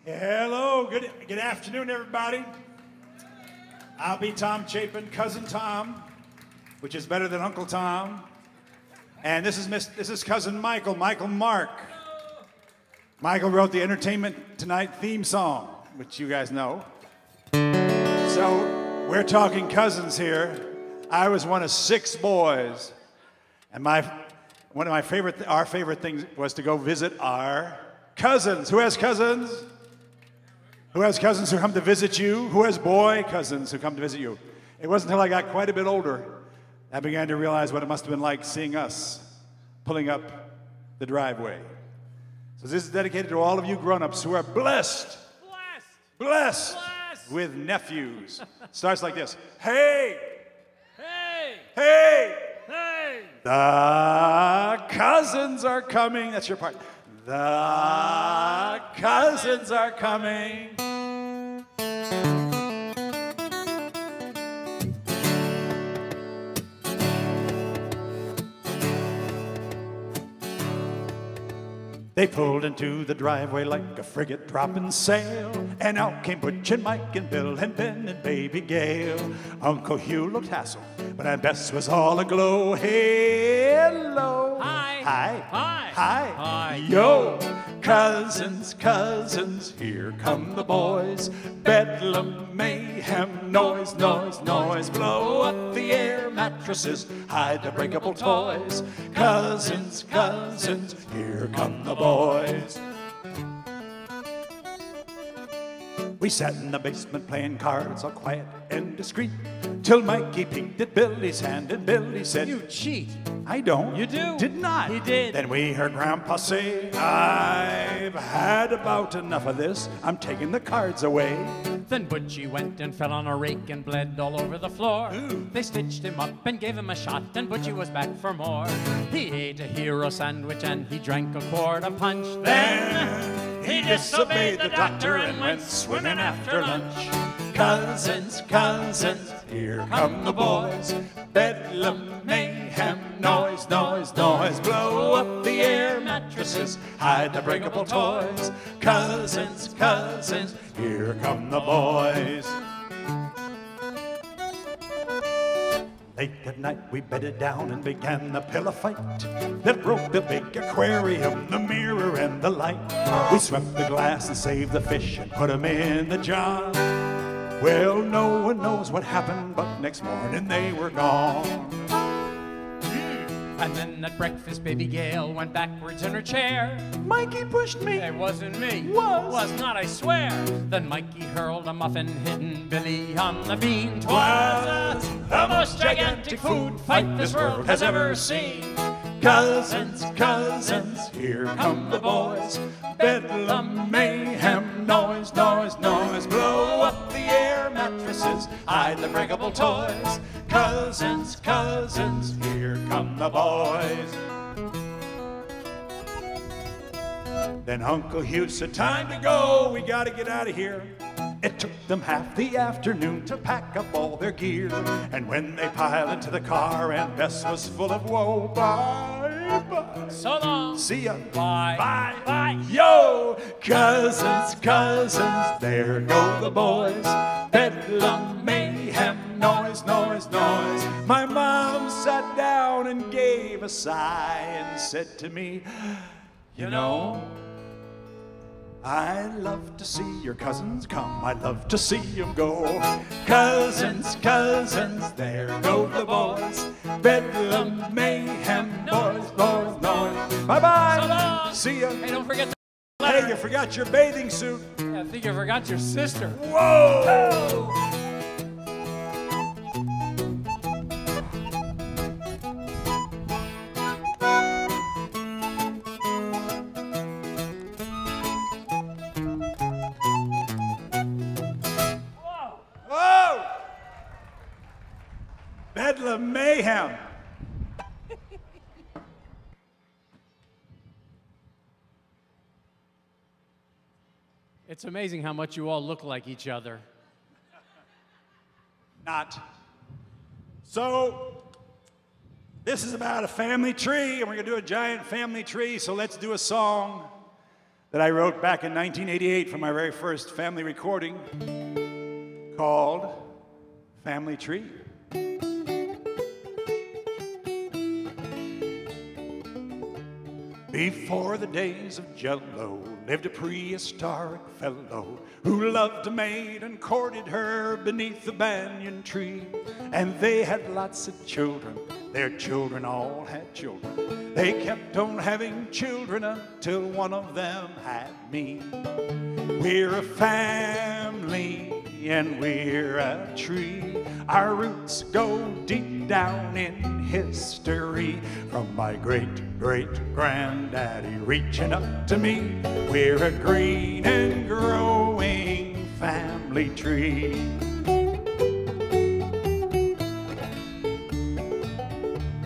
Hello, good afternoon, everybody. I'll be Tom Chapin, Cousin Tom, which is better than Uncle Tom. And this is Cousin Michael, Michael Mark. Michael wrote the Entertainment Tonight theme song, which you guys know. So we're talking cousins here. I was one of 6 boys, and one of our favorite things was to go visit our cousins. Who has cousins? Who has cousins who come to visit you? Who has boy cousins who come to visit you? It wasn't until I got quite a bit older I began to realize what it must have been like seeing us pulling up the driveway. So this is dedicated to all of you grown-ups who are blessed with nephews. Starts like this. Hey! Hey! Hey! Hey! The cousins are coming. That's your part. The cousins are coming. They pulled into the driveway like a frigate dropping sail, and out came Butch and Mike and Bill and Ben and Baby Gail. Uncle Hugh looked hassled, but Aunt Bess was all aglow. Hello. Hi. Hi. Hi. Hi. Hi. Yo. Cousins, cousins, here come the boys. Bedlam, mayhem, noise, noise, noise. Blow up the air mattresses, hide the breakable toys. Cousins, cousins, here come the boys. We sat in the basement playing cards, all quiet and discreet, till Mikey peeked at Billy's hand and Billy said, You cheat. I don't. You do. Did not. He did. Then we heard Grandpa say, I've had about enough of this. I'm taking the cards away. Then Butchie went and fell on a rake and bled all over the floor. Ooh. They stitched him up and gave him a shot, and Butchie was back for more. He ate a hero sandwich and he drank a quart of punch. Then he disobeyed the doctor and went swimming after lunch. Cousins, cousins, here come the boys. Bedlam, mayhem, noise, noise, noise. Blow up the air mattresses, hide the breakable toys. Cousins, cousins, here come the boys. Late at night we bedded down and began the pillow fight that broke the big aquarium, the mirror and the light. We swept the glass and saved the fish and put them in the jar. Well, no one knows what happened, but next morning they were gone. And then at breakfast, Baby Gail went backwards in her chair. Mikey pushed me. It wasn't me. Was not, I swear. Then Mikey hurled a muffin, hitting Billy on the bean. 'Twas the most gigantic food fight this world has ever seen. Cousins, cousins, here come the boys. Bedlam, mayhem, noise, noise, noise. Blow up the air mattresses, hide the breakable toys. Cousins, cousins, here come the boys. Then Uncle Hugh said, time to go, we gotta get out of here. It took them half the afternoon to pack up all their gear. And when they piled into the car, Aunt Bess was full of woe. Bye, bye. So long. See ya. Bye. Bye. Bye. Yo, cousins, cousins, there go the boys. Bedlam, mayhem, noise, noise, noise. My mom sat down and gave a sigh and said to me, you know, I love to see your cousins come. I love to see them go. Cousins, cousins, there go the boys. Bedlam, mayhem, boys, boys, noise. Bye-bye. So long. See ya. Hey, don't forget the Hey, you forgot your bathing suit. I think you forgot your sister. Whoa! Whoa! Bedlam mayhem. It's amazing how much you all look like each other. Not. So, this is about a family tree, and we're going to do a giant family tree, so let's do a song that I wrote back in 1988 for my very first family recording called Family Tree. Before the days of Jell-O lived a prehistoric fellow who loved a maid and courted her beneath the banyan tree. And they had lots of children. Their children all had children. They kept on having children until one of them had me. We're a family and we're a tree. Our roots go deep down in history. From my great-great-granddaddy reaching up to me, we're a green and growing family tree.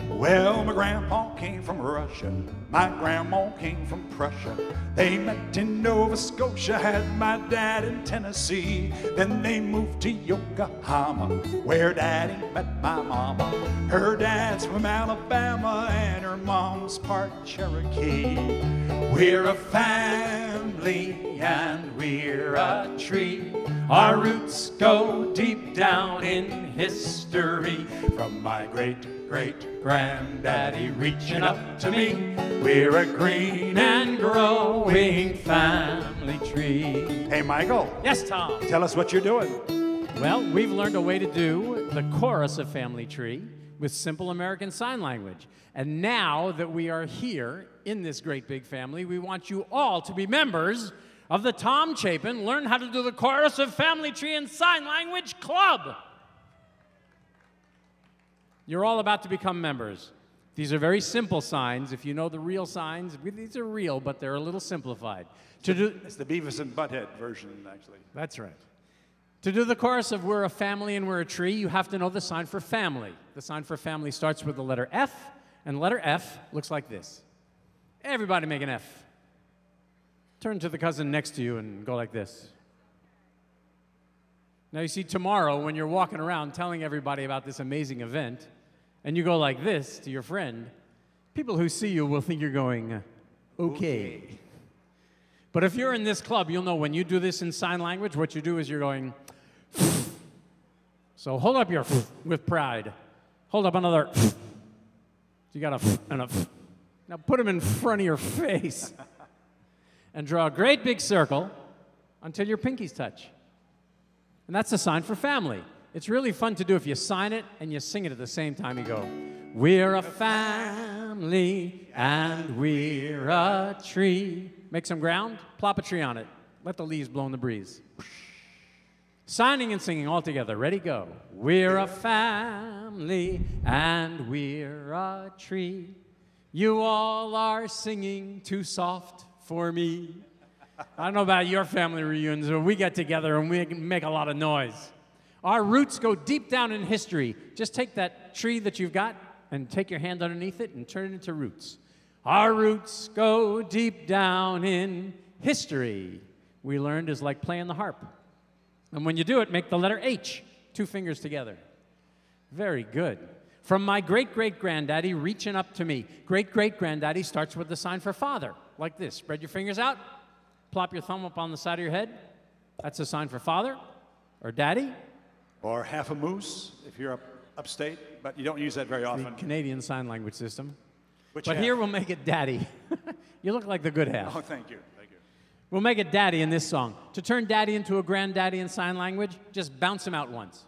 Well, my grandpa came from Russia, my grandma came from Prussia. They met in Nova Scotia, had my dad in Tennessee. Then they moved to Yokohama, where daddy met my mama. Her dad's from Alabama and her mom's part Cherokee. We're a family and we're a tree. Our roots go deep down in history. From my great-great-granddaddy reaching up to me, we're a green and growing family tree. Hey, Michael. Yes, Tom. Tell us what you're doing. Well, we've learned a way to do the chorus of Family Tree with simple American Sign Language. And now that we are here in this great big family, we want you all to be members of the Tom Chapin Learn How to Do the Chorus of Family Tree and Sign Language Club. You're all about to become members. These are very simple signs. If you know the real signs, these are real, but they're a little simplified. It's the Beavis and Butthead version, actually. That's right. To do the chorus of We're a Family and We're a Tree, you have to know the sign for family. The sign for family starts with the letter F, and the letter F looks like this. Everybody make an F. Turn to the cousin next to you and go like this. Now you see, tomorrow when you're walking around telling everybody about this amazing event, and you go like this to your friend, people who see you will think you're going, okay. But if you're in this club, you'll know when you do this in sign language, what you do is you're going, so hold up your with pride. Hold up another. You got a and a. Now put them in front of your face and draw a great big circle until your pinkies touch. And that's a sign for family. It's really fun to do if you sign it and you sing it at the same time. You go, we're a family and we're a tree. Make some ground, plop a tree on it. Let the leaves blow in the breeze. Signing and singing all together. Ready, go. We're a family and we're a tree. You all are singing too soft for me. I don't know about your family reunions, but we get together and we make a lot of noise. Our roots go deep down in history. Just take that tree that you've got and take your hand underneath it and turn it into roots. Our roots go deep down in history. We learned is like playing the harp. And when you do it, make the letter H, 2 fingers together. Very good. From my great-great-granddaddy reaching up to me. Great-great-granddaddy starts with the sign for father, like this. Spread your fingers out. Plop your thumb up on the side of your head. That's a sign for father or daddy. Or half a moose, if you're upstate, but you don't use that very often. The Canadian Sign Language system. Which but half? Here we'll make it daddy. You look like the good half. Oh, thank you. Thank you. We'll make it daddy in this song. To turn daddy into a granddaddy in sign language, just bounce him out once.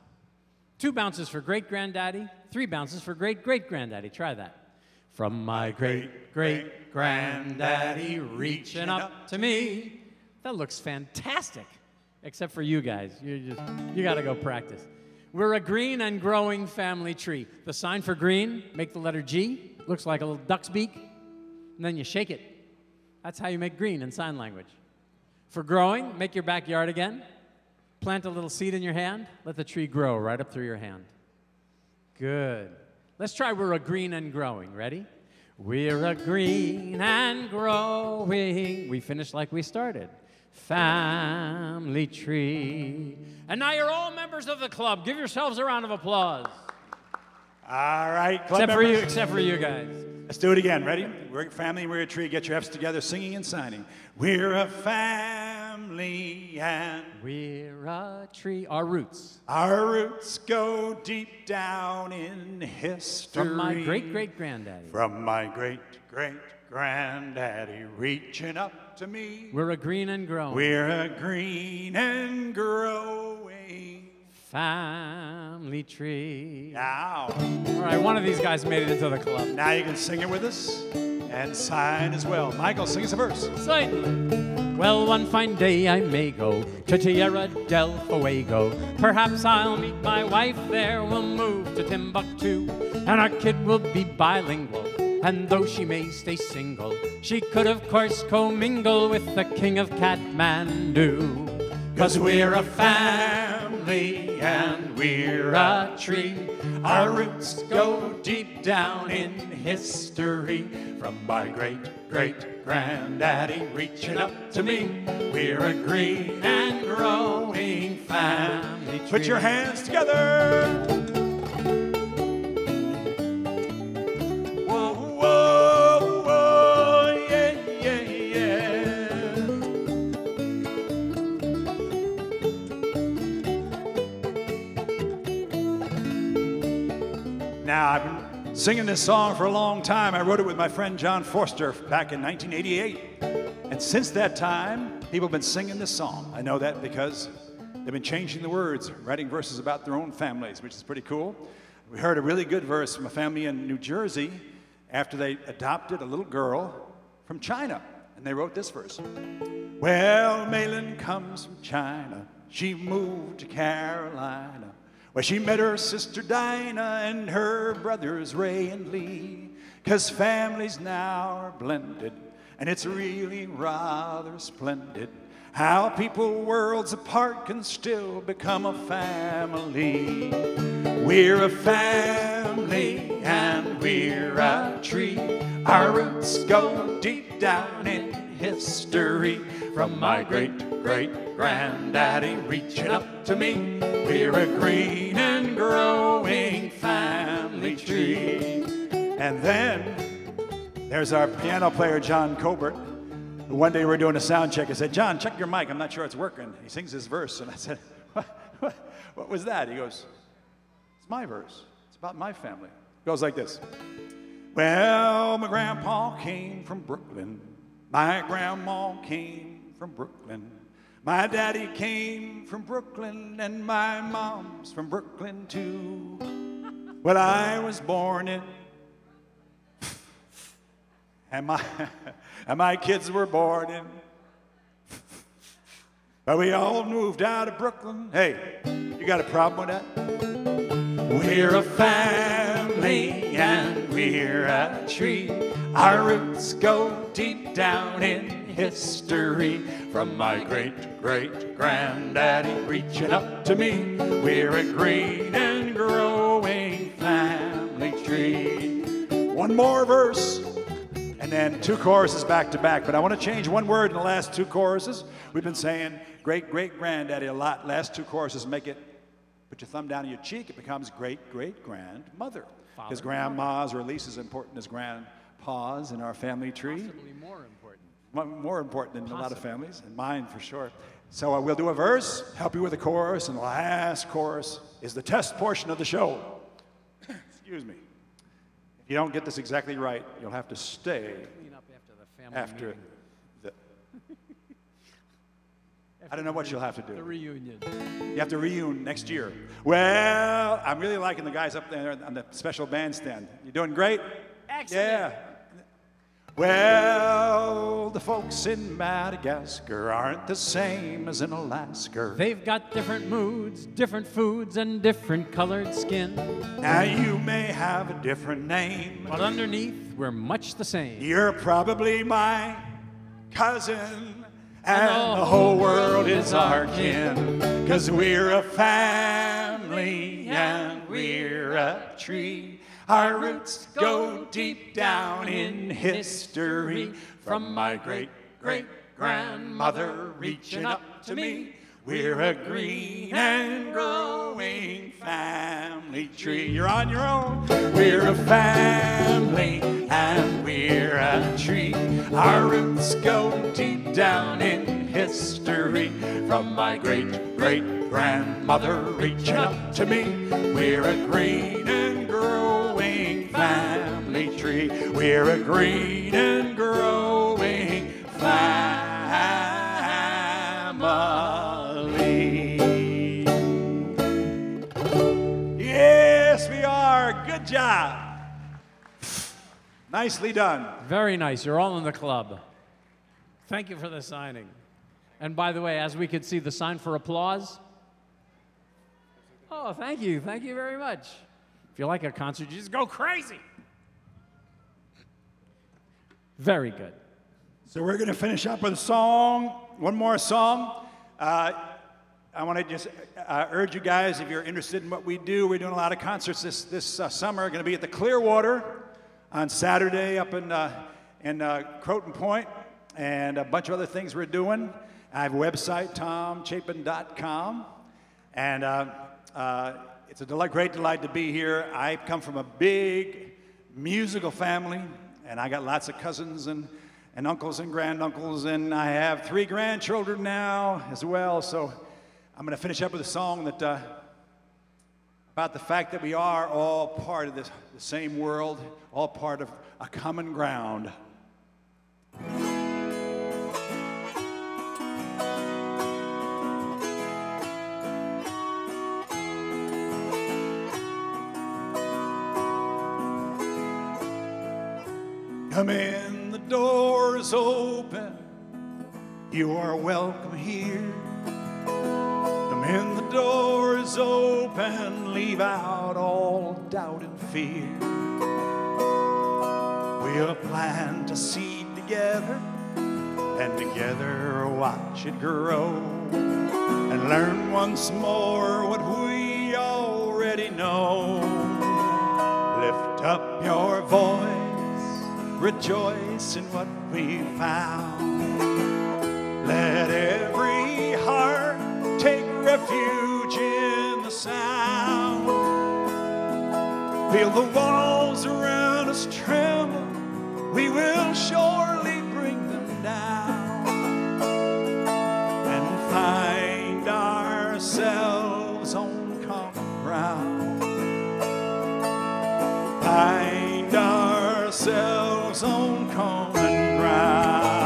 2 bounces for great-granddaddy, 3 bounces for great-great-granddaddy. Try that. From my great-great-granddaddy reaching up to me. That looks fantastic, except for you guys. You got to go practice. We're a green and growing family tree. The sign for green, make the letter G. Looks like a little duck's beak. And then you shake it. That's how you make green in sign language. For growing, make your backyard again. Plant a little seed in your hand. Let the tree grow right up through your hand. Good. Let's try we're a green and growing. Ready? We're a green and growing. We finished like we started. Family tree. And now you're all members of the club. Give yourselves a round of applause. All right, club Except members. for you guys. Let's do it again. Ready? We're a family, we're a tree. Get your F's together, singing and signing. We're a family and we're a tree. Our roots. Our roots go deep down in history. From my great-great-granddaddy. From my great-great-granddaddy reaching up to me. We're a green and growing. We're a green and growing family tree. Now. All right, one of these guys made it into the club. Now you can sing it with us and sign as well. Michael, sing us a verse. Certainly. Well, one fine day I may go to Tierra del Fuego. Perhaps I'll meet my wife there. We'll move to Timbuktu, and our kid will be bilingual. And though she may stay single, she could, of course, commingle with the king of Kathmandu. 'Cause we're a family and we're a tree. Our roots go deep down in history. From my great-great-granddaddy reaching up to me. We're a green and growing family tree. Put your hands together. Whoa, whoa, whoa, yeah, yeah, yeah. Now, I've been singing this song for a long time. I wrote it with my friend John Forster back in 1988. And since that time, people have been singing this song. I know that because they've been changing the words, writing verses about their own families, which is pretty cool. We heard a really good verse from a family in New Jersey after they adopted a little girl from China. And they wrote this verse. Well, Malin comes from China. She moved to Carolina, where she met her sister Dinah and her brothers Ray and Lee. 'Cause families now are blended, and it's really rather splendid how people worlds apart can still become a family. We're a family and we're a tree. Our roots go deep down in history. From my great-great-granddaddy reaching up to me. We're a green and growing family tree. And then there's our piano player, John Colbert. One day we were doing a sound check. I said, John, check your mic. I'm not sure it's working. He sings his verse. And I said, what was that? He goes, it's my verse. It's about my family. It goes like this. Well, my grandpa came from Brooklyn. My grandma came from Brooklyn. My daddy came from Brooklyn, and my mom's from Brooklyn too. Well, I was born in, and my kids were born in, but we all moved out of Brooklyn. Hey, you got a problem with that? We're a family and we're a tree. Our roots go deep down in history. From my great-great-granddaddy reaching up to me. We're a green and growing family tree. One more verse, and then two choruses back to back. But I want to change one word in the last two choruses. We've been saying great-great-granddaddy a lot. Last two choruses make it, put your thumb down on your cheek, it becomes great-great-grandmother. Because grandmas are at least as important as grandpas in our family tree. Possibly more important. More important than a lot of families, and mine for sure. So we'll do a verse, help you with a chorus, and the last chorus is the test portion of the show. Excuse me. If you don't get this exactly right, you'll have to stay Clean up after the family after meeting. the... I don't know what you'll have to do. The reunion. You have to reunion next year. Well, I'm really liking the guys up there on the special bandstand. You doing great? Excellent. Yeah. Well, the folks in Madagascar aren't the same as in Alaska. They've got different moods, different foods, and different colored skin. Now you may have a different name, But underneath, we're much the same. you're probably my cousin, and the whole world is our kin. 'Cause we're a family and we're a tree. Our roots go deep down in history. From my great-great-grandmother reaching up to me. We're a green and growing family tree. You're on your own. We're a family and we're a tree. Our roots go deep down in history. From my great-great-grandmother reaching up to me. We're a green and growing family tree. We're a green and growing family. Yes, we are. Good job. Nicely done. Very nice. You're all in the club. Thank you for the signing. And by the way, as we could see, the sign for applause. Oh, thank you. Thank you very much. If you like a concert, you just go crazy. Very good. So we're going to finish up with a song, one more song. I want to just urge you guys, if you're interested in what we do, we're doing a lot of concerts this summer. We're going to be at the Clearwater on Saturday up in Croton Point, and a bunch of other things we're doing. I have a website, tomchapin.com, and it's a great delight to be here. I come from a big musical family, and I got lots of cousins and uncles and granduncles, and I have 3 grandchildren now as well. So I'm going to finish up with a song that about the fact that we are all part of the same world, all part of a common ground. Come in, the door's open, you are welcome here. Come in, the door's open, leave out all doubt and fear. We'll plant a seed together, and together watch it grow, and learn once more what we already know. Lift up your voice, rejoice in what we found. Let every heart take refuge in the sound. Feel the walls around us tremble, we will surely bring them down, and find ourselves on common ground. Find ourselves on common ground.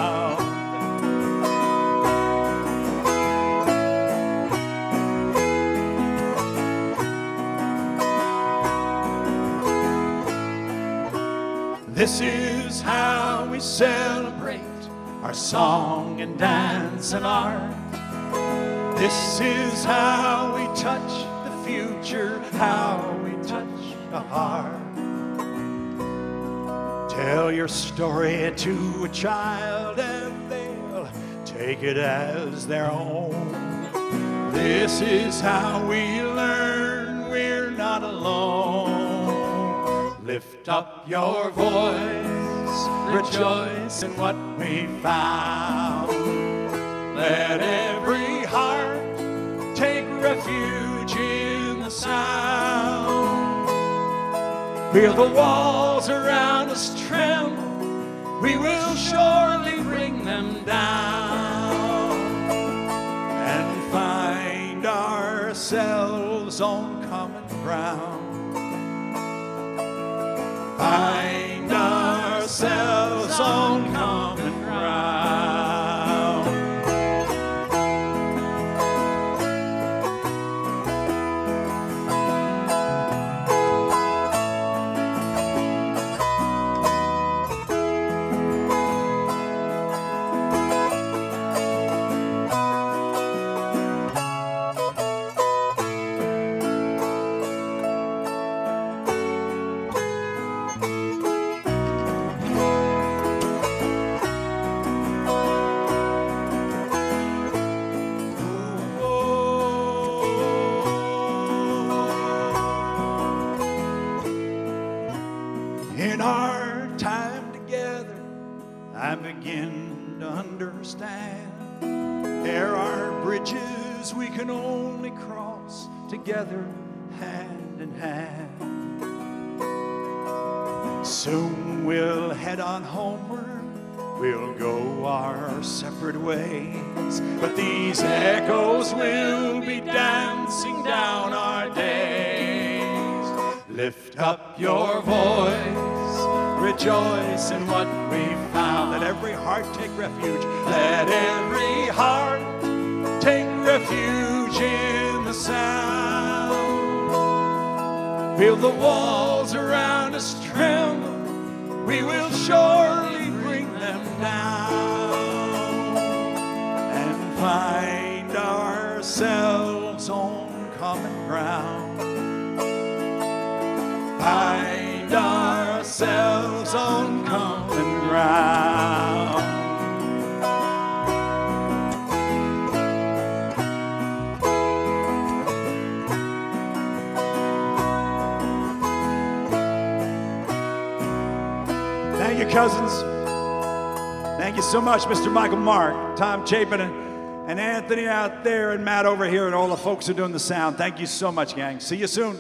This is how we celebrate our song and dance and art. This is how we touch the future, how we touch the heart. Tell your story to a child and they'll take it as their own. This is how we learn we're not alone. Lift up your voice, rejoice in what we found. Let every heart take refuge in the sound. Feel the walls around us tremble, we will surely bring them down, and find ourselves on common ground. Find ourselves on common ground. can only cross together, hand in hand. Soon we'll head on homeward, we'll go our separate ways, but these echoes will be dancing down our days. Lift up your voice, rejoice in what we found. Let every heart take refuge, let every heart take refuge in the sound. Feel the walls around us tremble, we will surely bring them down and find ourselves on common ground. Find ourselves on common ground. Thank you, cousins. Thank you so much, Mr. Michael Mark, Tom Chapin, and Anthony out there, and Matt over here, and all the folks who are doing the sound. Thank you so much, gang. See you soon.